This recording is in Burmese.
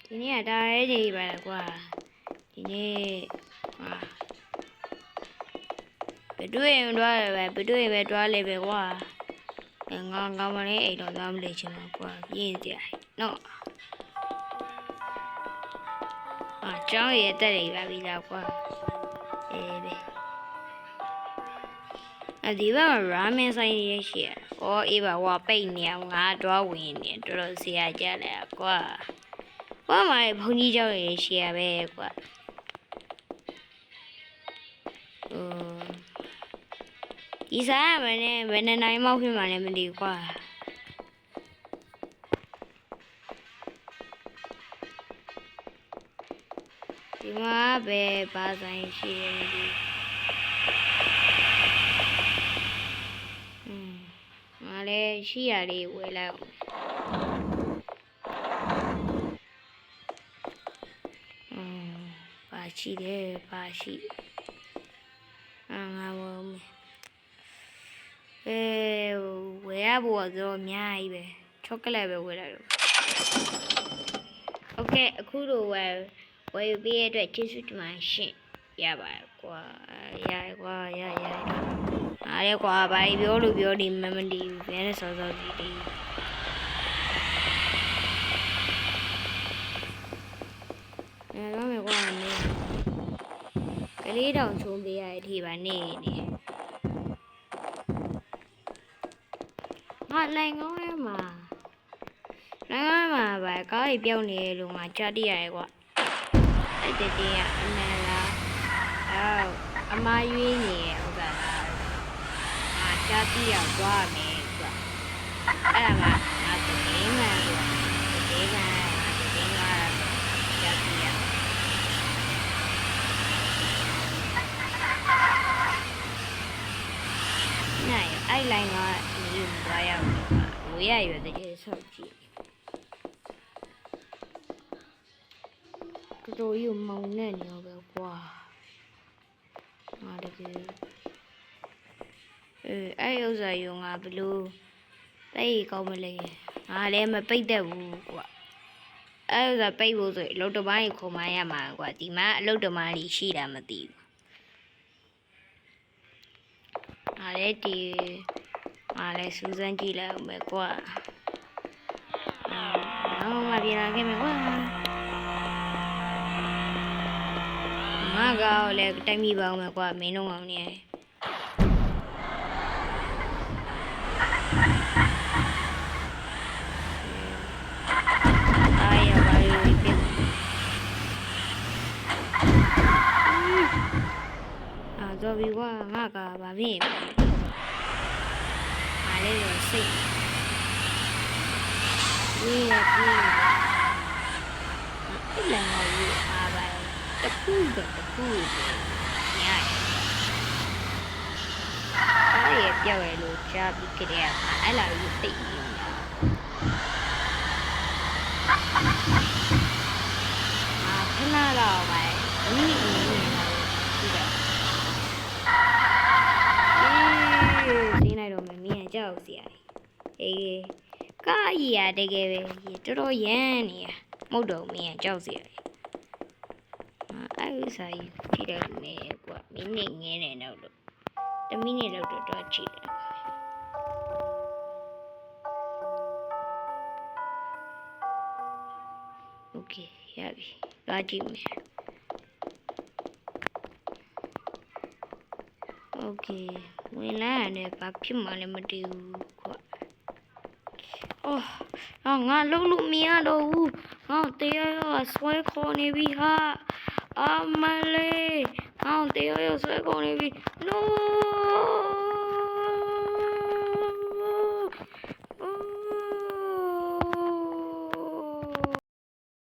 ဒီနေ့ကဒါရဲကြီးပါလားကွာဒီနေ့ဘယ်တွေ့ရင်တွားရပဲဘယ်တွေ့ရင်ပဲတွားလေပဲကွာငါမလေးအိမ်တော့သွားမလို့ချင်တော့ကွာပြင်းကြနော်ကျောင်းရဲ့တက်ရပါပြီလားကွာအေးပဲဒီဘက်မှာရာမင်ဆိုင်ရရှိရအေးပါဟိုပိတ်နေအောင်ငါတွားဝင်နေတော်တော်ဆရာကြလဲကွာဘာမှဘုန်းကြီးကျောင်းရရှိရပဲကွာဒီစားမနဲ့ဘယ်နှစ်နိုင်မှဖြစ်မှလည်းမသိဘူးကွာဒီမှာပဲဘာဆိုင်ရှိရမသိငါလည်းရှိရလေးဝယ်လိုက်အောင်ဘာရှိတယ်ဘာရှိငါဝယ်ဝယ်ရဖို့တော့အများကြီးပဲချောကလက်ပဲဝယ်လိုက်တော့โอเคအခုတော့ဝယ်ပေးရတဲ့ကျေးဇူးတင်ပါရှင်ရပါကွာရကွာရအားရကွာဘာပြောလို့ပြောနေမှမသိဘူးဘယ်နဲ့စောစောစီတီတော့မယ်ကွာနေကလေးတောင်ချုံပေးရတဲ့အထိပါနေငါနိုင်ကောင်းရမှာပဲကားကြီးပြောင်းနေလို့ငါကြားတရရဲကွာအဲ့တည်းကအမှန်လားအမရွေးနေရဥစ္စာလားငါကြားတရသွားမယ်ကွာအဲ့ဒါငါတကယ်မှန်ကွာတကယ်မှန်ကြားတရနိုင်အဲ့လိုင်းကဒီလိုသွားရအောင်ဝေးရရွယ်တကယ်ဆောက်ကြည့်တော်ကြီးမောင်နဲ့နေရောပဲကွာငါတကယ်အဲ့ဥစ္စာယူငါဘလို့ပိတ်ကောင်းမလဲငါလည်းမပိတ်တတ်ဘူးကွာအဲ့ဥစ္စာပိတ်ဖို့ဆိုအလုတ်တပိုင်းခုံမရမှာကွာဒီမှာအလုတ်တပိုင်းကြီးရှိတာမသိဘူးငါလည်းစူးစမ်းကြည့်လိုက်အောင်ပဲကွာမပြန်လာခဲ့မယ်ကွာငါကလည်းတိုက်မိပါအောင်မယ်ကွာမင်းတို့အောင်နေတော့ပြီကွာငါကဘာဖြစ်ငါလေးတော့စိတ်ဒီလည်းလည်းငါယူအားပါတခုညရပြောက်ရလို့ကြားပြီးကြတဲ့အခါအဲ့လာယူသိနေတာခဏတော့ပဲမိမိအနေနဲ့ဒီတော့စီးလိုက်တော့မင်းရဲ့ကြောက်စရာကားကြီးရတကယ်ပဲတော်တော်ရမ်းနေရမဟုတ်တော့မင်းရဲ့ကြောက်စရာအဲ့ဒီစာကြီးကြည့်တယ်နေကွာမိနစ်ငင်းနေတော့လို့1မိနစ်လောက်တော့ကြည့်တယ်โอเคရပြီလာကြည့်မယ်โอเคဝင်လာတယ်ဘာဖြစ်မှလည်းမတည်ဘူးကွာငါလုံးလို့မရတော့ဘူးငါတရားဆွဲခေါ်နေပြီဟာအမလေးငါတရားဆွဲခေါ်နေပြီ no